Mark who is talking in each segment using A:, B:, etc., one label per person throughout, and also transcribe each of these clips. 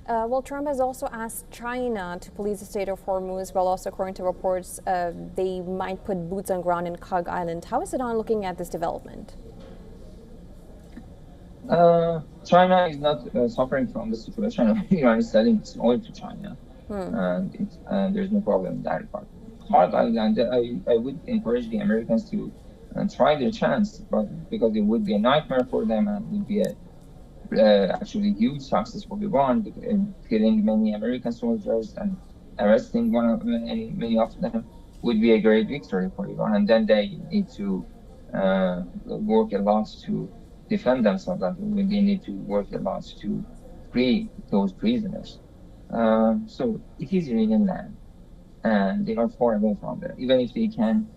A: Well, Trump has also asked China to police the state of Hormuz, while also, according to reports, they might put boots on ground in Kag Island. How is Iran looking at this development?
B: China is not suffering from the situation. Iran is selling its oil to China, and there's no problem in that part. Kag Island, I would encourage the Americans to try their chance, but because it would be a nightmare for them and would be a actually huge success for Iran, killing many American soldiers and arresting many of them would be a great victory for Iran. And then they need to work a lot to defend themselves. And they need to work a lot to free those prisoners. So it is Iranian land, and they are far away from there. Even if they can,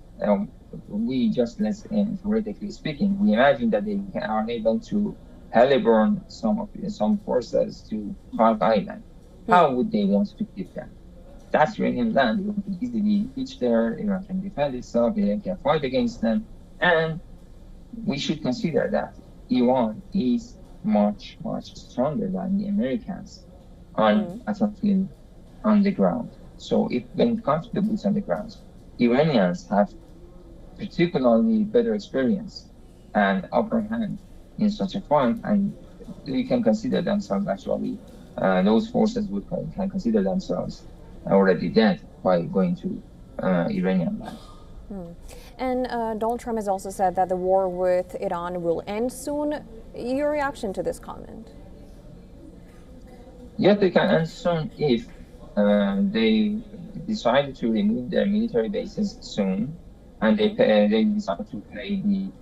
B: we just, let's theoretically speaking, we imagine that they are able to heliburn some forces to Kag Island. How would they want to keep that? That's Iranian land. It can easily reach there. Iran can defend itself. Iran can fight against them. And we should consider that Iran is much, much stronger than the Americans on battlefield on the ground. So when it comes to the boots on the ground, Iranians have particularly better experience and upper hand in such a fight, and we can consider themselves actually, those forces can consider themselves already dead by going to Iranian land.
A: And Donald Trump has also said that the war with Iran will end soon. Your reaction to this comment?
B: Yes, they can end soon if they decide to remove their military bases soon, and they decide to pay the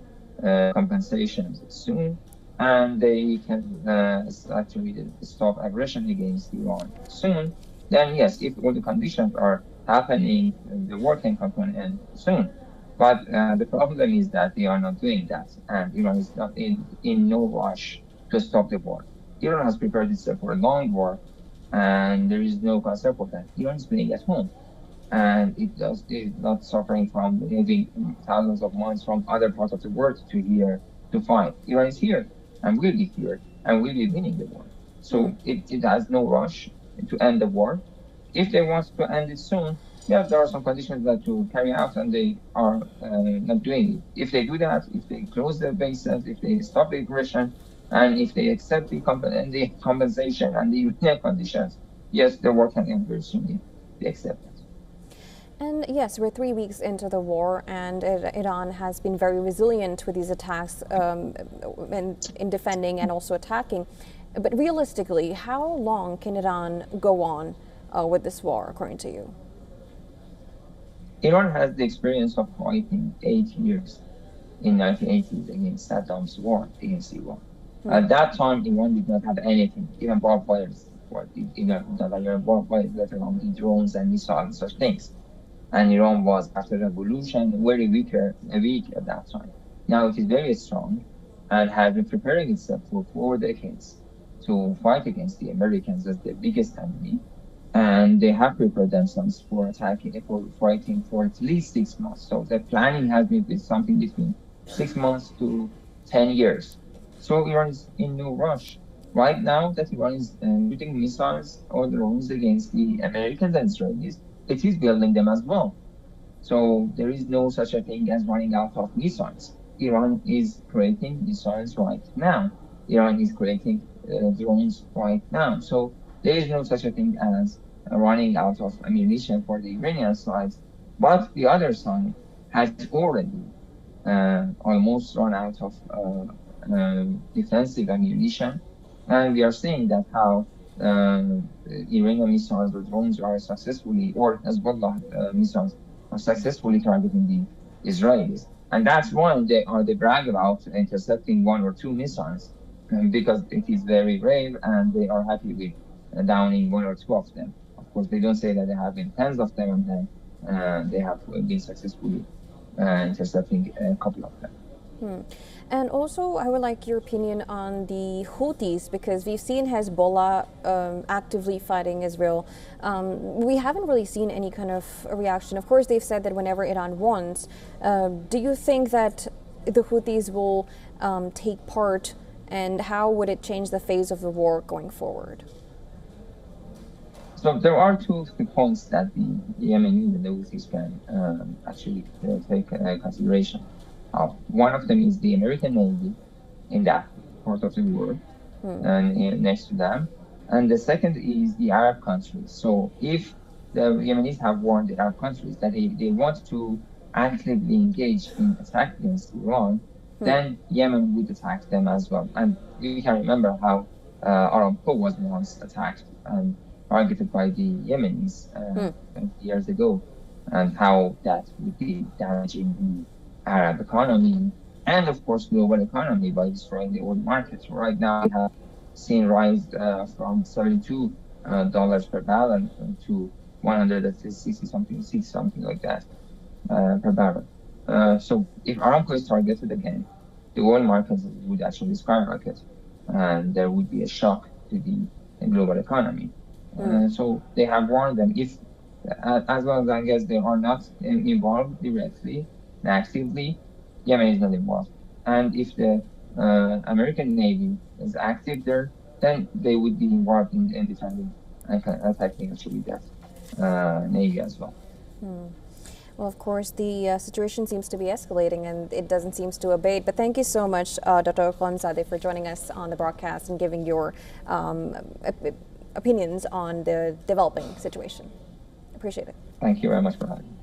B: compensations soon, and they can actually stop aggression against Iran soon. Then yes, if all the conditions are happening, the war can come to an end soon. But the problem is that they are not doing that, and Iran is not in no rush to stop the war. Iran has prepared itself for a long war, and there is no concern for that. Iran is playing at home, and it is not suffering from moving thousands of miles from other parts of the world to here to fight. Iran is here and will be here and will be winning the war. So it has no rush to end the war. If they want to end it soon, yes, there are some conditions that to carry out, and they are not doing it. If they do that, if they close their bases, if they stop the aggression, and if they accept the compensation and the union conditions, yes, the war can end very soon if they accept it.
A: And yes, we're 3 weeks into the war, and Iran has been very resilient with these attacks in defending and also attacking. But realistically, how long can Iran go on with this war, according to you?
B: Iran has the experience of fighting 8 years in 1980s against Saddam's war against Iran. At that time, Iran did not have anything, even barbed wires, let alone the drones and missiles and such things. And Iran was, after the revolution, very weak at that time. Now it is very strong and has been preparing itself for 4 decades to fight against the Americans as the biggest enemy. And they have prepared themselves for fighting for at least 6 months. So the planning has been something between 6 months to 10 years. So Iran is in no rush. Right now that Iran is shooting missiles or drones against the Americans and Israelis, it is building them as well. So there is no such a thing as running out of missiles. Iran is creating missiles right now. Iran is creating drones right now. So there is no such a thing as running out of ammunition for the Iranian side. But the other side has already almost run out of defensive ammunition. And we are seeing that how Iranian missiles or drones are successfully, or Hezbollah missiles are successfully targeting the Israelis. And that's why they brag about intercepting 1 or 2 missiles, because it is very rare and they are happy with downing 1 or 2 of them. Of course, they don't say that there have been tens of them, and then they have been successfully intercepting a couple of them.
A: And also, I would like your opinion on the Houthis, because we've seen Hezbollah actively fighting Israel. We haven't really seen any kind of a reaction. Of course, they've said that whenever Iran wants. Do you think that the Houthis will take part and how would it change the phase of the war going forward?
B: So there are two points that the Yemenis and the Houthis can actually take consideration of. One of them is the American Navy in that part of the world and next to them. And the second is the Arab countries. So if the Yemenis have warned the Arab countries that they want to actively engage in attack against Iran, then Yemen would attack them as well. And we can remember how Aramco was once attacked and targeted by the Yemenis 20 years ago, and how that would be damaging the Arab economy and, of course, global economy by destroying the oil markets. Right now, we have seen rise from $72 per barrel to 160 something, 6 something like that per barrel. So if Aramco is targeted again, the oil markets would actually skyrocket, and there would be a shock to the global economy. So they have warned them, if as long as they are not involved directly and actively, Yemen is not involved. And if the American Navy is active there, then they would be involved in defending and attacking actually that Navy as well.
A: Well, of course, the situation seems to be escalating and it doesn't seem to abate. But thank you so much, Dr. Khanzadeh, for joining us on the broadcast and giving your opinions on the developing situation. Appreciate it.
B: Thank you very much for having me.